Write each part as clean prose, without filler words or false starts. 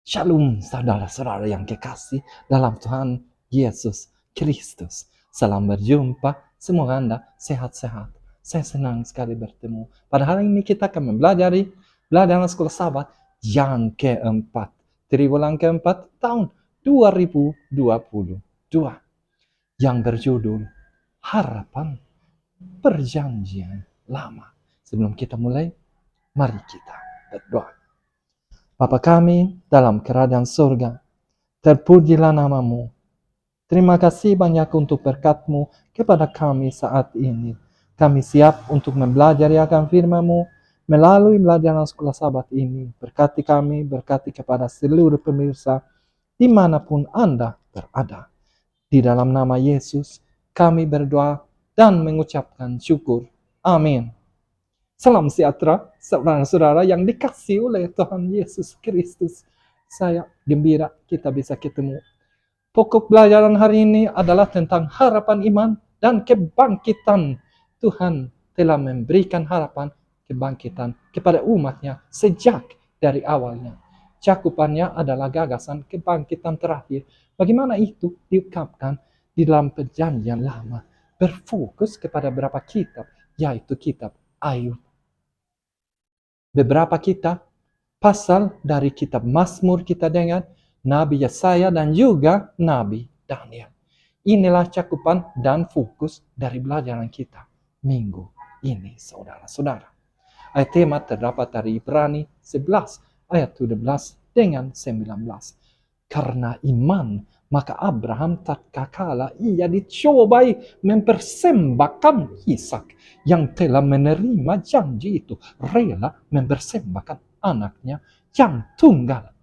Shalom saudara-saudara yang kekasih dalam Tuhan Yesus Kristus. Salam berjumpa, semoga Anda sehat-sehat. Saya senang sekali bertemu. Pada hari ini kita akan mempelajari pelajaran sekolah sahabat yang keempat. Triwulan keempat tahun 2022. Yang berjudul Harapan Perjanjian Lama. Sebelum kita mulai, mari kita berdoa. Bapa kami dalam kerajaan surga, terpujilah namamu. Terima kasih banyak untuk berkat-Mu kepada kami saat ini. Kami siap untuk mempelajari akan firman-Mu melalui pelajaran sekolah sahabat ini. Berkati kami, berkati kepada seluruh pemirsa dimanapun Anda berada. Di dalam nama Yesus kami berdoa dan mengucapkan syukur. Amin. Salam sejahtera, saudara-saudara yang dikasihi oleh Tuhan Yesus Kristus. Saya gembira kita bisa ketemu. Pokok pelajaran hari ini adalah tentang harapan iman dan kebangkitan. Tuhan telah memberikan harapan kebangkitan kepada umatnya sejak dari awalnya. Cakupannya adalah gagasan kebangkitan terakhir. Bagaimana itu diungkapkan di dalam perjanjian lama. Berfokus kepada beberapa kitab, yaitu kitab Ayub. Beberapa kitab, pasal dari kitab Mazmur kita dengar, Nabi Yesaya dan juga Nabi Daniel. Inilah cakupan dan fokus dari pelajaran kita minggu ini, saudara-saudara. Ayat tema terdapat dari Ibrani 11 ayat 17 dengan 19. Karena iman, maka Abraham tatkala ia dicobai mempersembahkan Ishak yang telah menerima janji itu, rela mempersembahkan anaknya yang tunggal.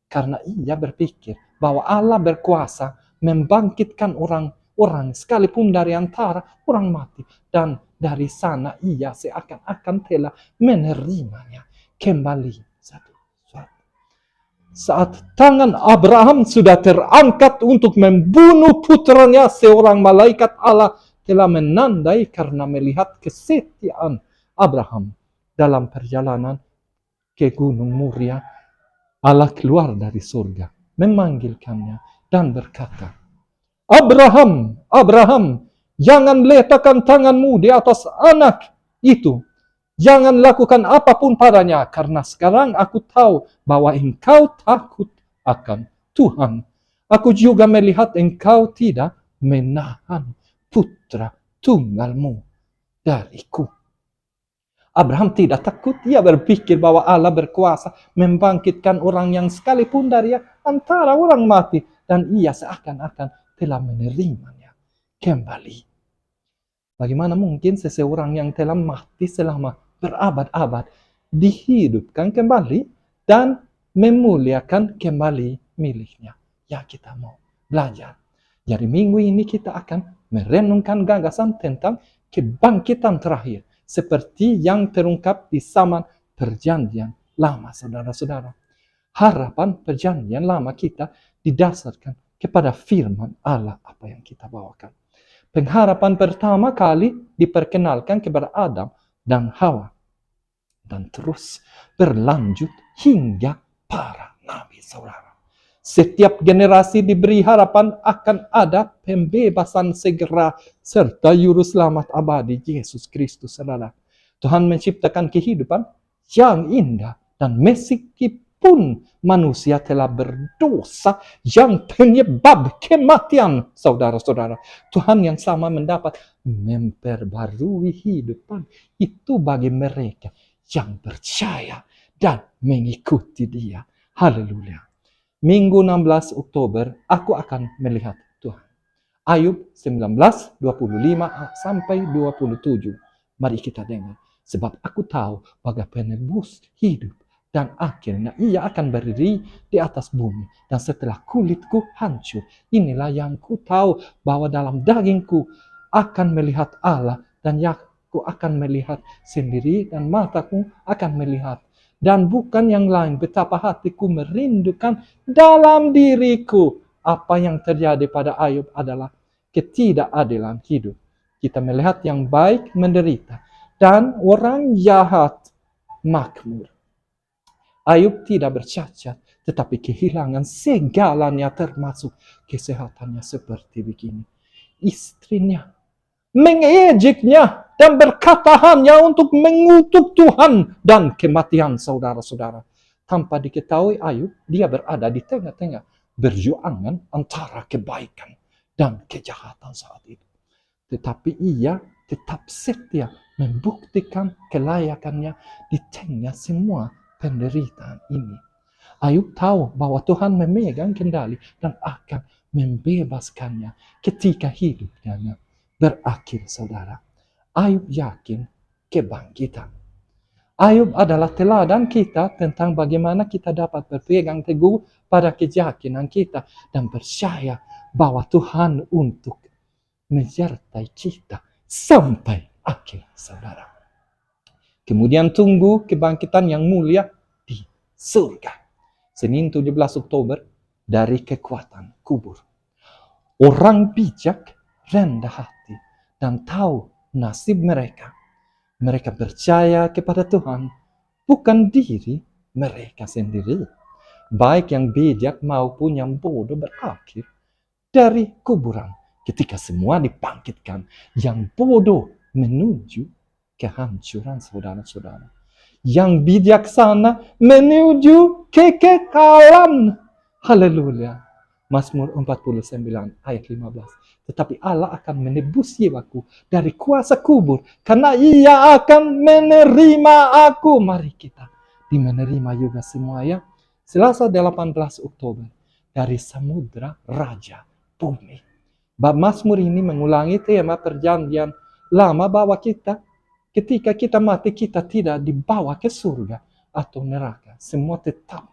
Karena ia berpikir bahwa Allah berkuasa membangkitkan orang-orang sekalipun dari antara orang mati. Dan dari sana ia seakan-akan telah menerimanya kembali. Saat tangan Abraham sudah terangkat untuk membunuh putranya, seorang malaikat Allah telah menandai karena melihat kesetiaan Abraham dalam perjalanan ke Gunung Moria. Allah keluar dari surga, memanggilkannya dan berkata, Abraham, Abraham, jangan letakkan tanganmu di atas anak itu. Jangan lakukan apapun padanya, karena sekarang aku tahu bahwa engkau takut akan Tuhan. Aku juga melihat engkau tidak menahan putra tunggalmu dariku. Abraham tidak takut, ia berpikir bahwa Allah berkuasa membangkitkan orang yang sekalipun dari antara orang mati. Dan ia seakan-akan telah menerimanya kembali. Bagaimana mungkin seseorang yang telah mati selama berabad-abad dihidupkan kembali dan memuliakan kembali miliknya? Ya, kita mau belajar. Jadi minggu ini kita akan merenungkan gagasan tentang kebangkitan terakhir, seperti yang terungkap di zaman perjanjian lama, saudara-saudara. Harapan perjanjian lama kita didasarkan kepada firman Allah apa yang kita bawakan. Pengharapan pertama kali diperkenalkan kepada Adam dan Hawa. Dan terus berlanjut hingga para nabi, saudara. Setiap generasi diberi harapan akan ada pembebasan segera serta juru selamat abadi Yesus Kristus, saudara. Tuhan menciptakan kehidupan yang indah dan meskipun manusia telah berdosa yang penyebab kematian, saudara-saudara, Tuhan yang sama mendapat memperbarui hidupan itu bagi mereka yang percaya dan mengikuti Dia. Haleluya. Minggu 16 Oktober aku akan melihat Tuhan. Ayub 19, 25 sampai 27. Mari kita dengar. Sebab aku tahu bahwa penebus hidup dan akhirnya ia akan berdiri di atas bumi. Dan setelah kulitku hancur, inilah yang ku tahu bahwa dalam dagingku akan melihat Allah. Dan aku akan melihat sendiri dan mataku akan melihat. Dan bukan yang lain, betapa hatiku merindukan dalam diriku. Apa yang terjadi pada Ayub adalah ketidakadilan hidup. Kita melihat yang baik menderita dan orang jahat makmur. Ayub tidak bercacat, tetapi kehilangan segalanya termasuk kesehatannya seperti begini. Istrinya mengejeknya dan berkata hanya untuk mengutuk Tuhan dan kematian saudara-saudara. Tanpa diketahui Ayub, dia berada di tengah-tengah berjuangan antara kebaikan dan kejahatan saat itu. Tetapi ia tetap setia membuktikan kelayakannya di tengah semua penderitaan ini. Ayub tahu bahwa Tuhan memegang kendali dan akan membebaskannya ketika hidupnya berakhir, saudara. Ayub yakin kebangkitan. Ayub adalah teladan kita tentang bagaimana kita dapat berpegang teguh pada keyakinan kita dan percaya bahwa Tuhan untuk menyertai kita sampai akhir, saudara. Kemudian tunggu kebangkitan yang mulia di surga. Senin 17 Oktober, dari kekuatan kubur. Orang bijak rendah hati dan tahu nasib mereka. Mereka percaya kepada Tuhan, bukan diri mereka sendiri. Baik yang bijak maupun yang bodoh berakhir dari kuburan. Ketika semua dibangkitkan, yang bodoh menuju kehancuran, saudara-saudara. Yang bijaksana menuju kekekalan. Haleluya. Mazmur 49 ayat 15. Tetapi Allah akan menebus jiwaku dari kuasa kubur, karena ia akan menerima aku. Mari kita menerima juga semua ya. Selasa 18 Oktober, dari samudra raja bumi. Bab Mazmur ini mengulangi tema perjanjian lama bahwa kita, ketika kita mati, kita tidak dibawa ke surga atau neraka. Semua tetap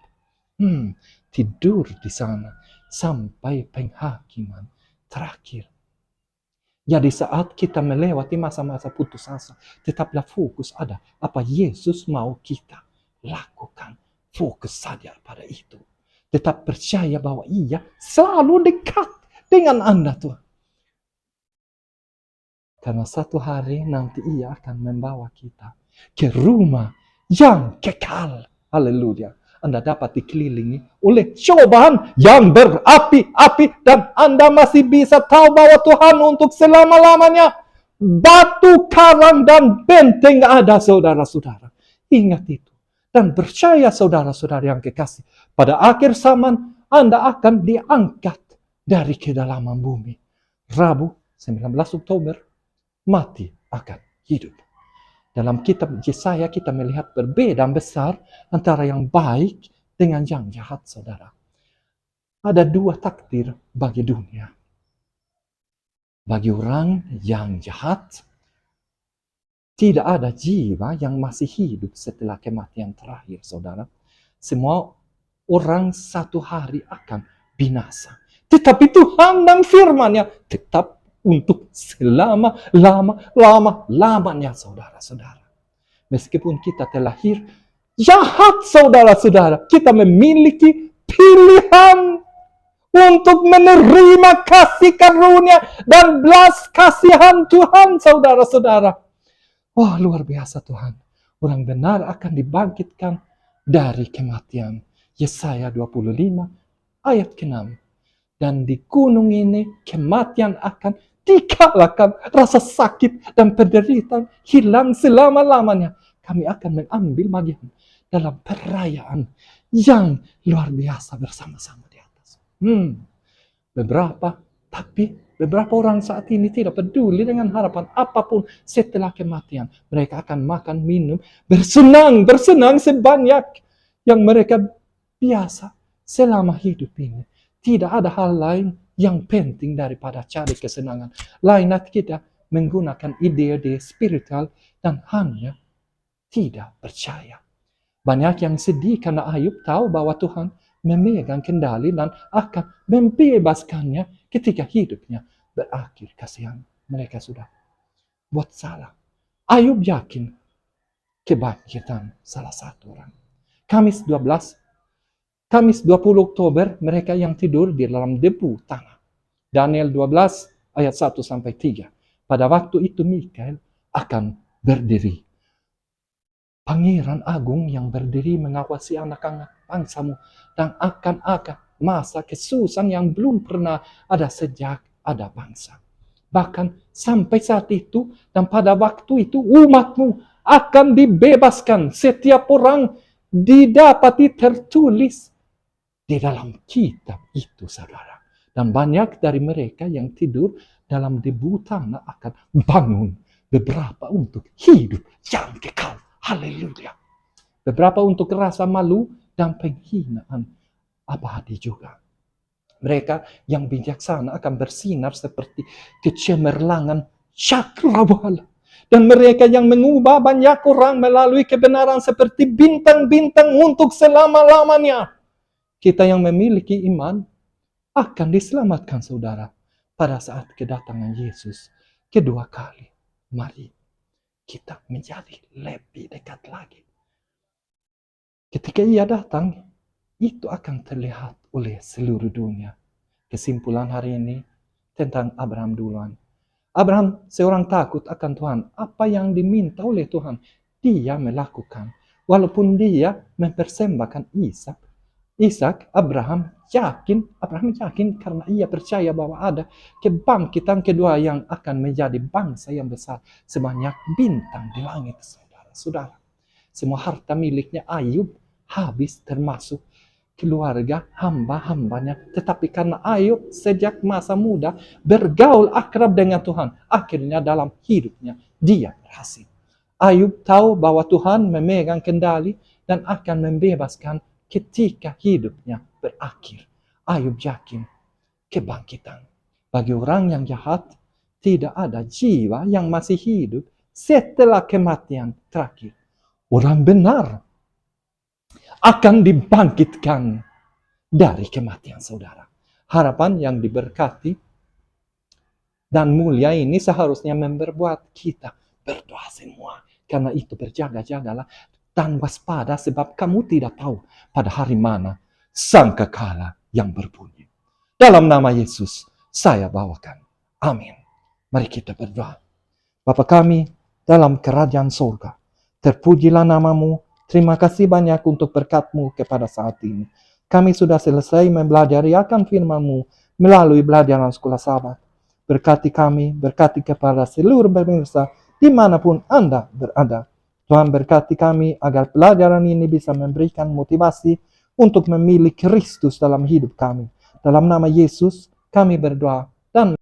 tidur di sana sampai penghakiman terakhir. Jadi saat kita melewati masa-masa putus asa, tetaplah fokus ada apa Yesus mau kita lakukan. Fokus saja pada itu. Tetap percaya bahwa ia selalu dekat dengan Anda, Tuhan. Karena satu hari nanti ia akan membawa kita ke rumah yang kekal. Haleluya. Anda dapat dikelilingi oleh cobaan yang berapi-api dan Anda masih bisa tahu bahwa Tuhan untuk selama-lamanya. Batu, karang, dan benteng ada, saudara-saudara. Ingat itu. Dan percaya, saudara-saudara yang kekasih, pada akhir zaman Anda akan diangkat dari kedalaman bumi. Rabu 19 Oktober, mati akan hidup. Dalam kitab Yesaya kita melihat perbedaan besar antara yang baik dengan yang jahat, saudara. Ada dua takdir bagi dunia. Bagi orang yang jahat, tidak ada jiwa yang masih hidup setelah kematian terakhir, saudara. Semua orang satu hari akan binasa. Tetapi Tuhan dan firman-Nya tetap untuk selama-lamanya, saudara-saudara. Meskipun kita telah lahir jahat, saudara-saudara, kita memiliki pilihan untuk menerima kasih karunia dan belas kasihan Tuhan, saudara-saudara. Wah, luar biasa Tuhan. Orang benar akan dibangkitkan dari kematian. Yesaya 25 ayat ke-6. Dan di gunung ini kematian akan dikalahkan, rasa sakit dan penderitaan hilang selama-lamanya. Kami akan mengambil bagian dalam perayaan yang luar biasa bersama-sama di atas. Beberapa orang saat ini tidak peduli dengan harapan apapun setelah kematian. Mereka akan makan, minum, bersenang sebanyak yang mereka biasa selama hidup ini. Tidak ada hal lain yang penting daripada cari kesenangan. Lainnya kita menggunakan ide-ide spiritual dan hanya tidak percaya. Banyak yang sedih karena Ayub tahu bahwa Tuhan memegang kendali dan akan membebaskannya ketika hidupnya berakhir. Kasihan, mereka sudah buat salah. Ayub yakin kebangkitan salah satu orang. Kamis 20 Oktober, mereka yang tidur di dalam debu tanah. Daniel 12 ayat 1-3. Pada waktu itu Mikael akan berdiri. Pangeran Agung yang berdiri mengawasi anak-anak bangsamu, dan akan masa kesusahan yang belum pernah ada sejak ada bangsa. Bahkan sampai saat itu dan pada waktu itu umatmu akan dibebaskan. Setiap orang didapati tertulis di dalam kitab itu, saudara. Dan banyak dari mereka yang tidur dalam debu tanah akan bangun. Beberapa untuk hidup yang kekal. Haleluya. Beberapa untuk rasa malu dan penghinaan abadi juga. Mereka yang bijaksana akan bersinar seperti kecemerlangan cakrawala. Dan mereka yang mengubah banyak orang melalui kebenaran seperti bintang-bintang untuk selama-lamanya. Kita yang memiliki iman akan diselamatkan, saudara, pada saat kedatangan Yesus kedua kali. Mari kita menjadi lebih dekat lagi. Ketika ia datang, itu akan terlihat oleh seluruh dunia. Kesimpulan hari ini tentang Abraham duluan. Abraham seorang takut akan Tuhan. Apa yang diminta oleh Tuhan, dia melakukan. Walaupun dia mempersembahkan Ishak, Abraham yakin karena ia percaya bahwa ada kebangkitan kedua yang akan menjadi bangsa yang besar sebanyak bintang di langit, saudara. Semua harta miliknya Ayub habis, termasuk keluarga hamba-hambanya. Tetapi karena Ayub sejak masa muda bergaul akrab dengan Tuhan, akhirnya dalam hidupnya dia berhasil. Ayub tahu bahwa Tuhan memegang kendali dan akan membebaskan ketika hidupnya berakhir. Ayub yakin kebangkitan. Bagi orang yang jahat, tidak ada jiwa yang masih hidup setelah kematian terakhir. Orang benar akan dibangkitkan dari kematian, saudara. Harapan yang diberkati dan mulia ini seharusnya membuat kita berdoa semua. Karena itu berjaga-jagalah dan waspada, sebab kamu tidak tahu pada hari mana sangkakala yang berbunyi. Dalam nama Yesus saya bawakan. Amin. Mari kita berdoa. Bapa kami dalam kerajaan surga, terpujilah namamu. Terima kasih banyak untuk berkat-Mu kepada saat ini. Kami sudah selesai mempelajari akan firman-Mu melalui pelajaran sekolah Sabat. Berkati kami, berkati kepada seluruh pemirsa dimanapun Anda berada. Tuhan berkati kami agar pelajaran ini bisa memberikan motivasi untuk memilih Kristus dalam hidup kami. Dalam nama Yesus kami berdoa dan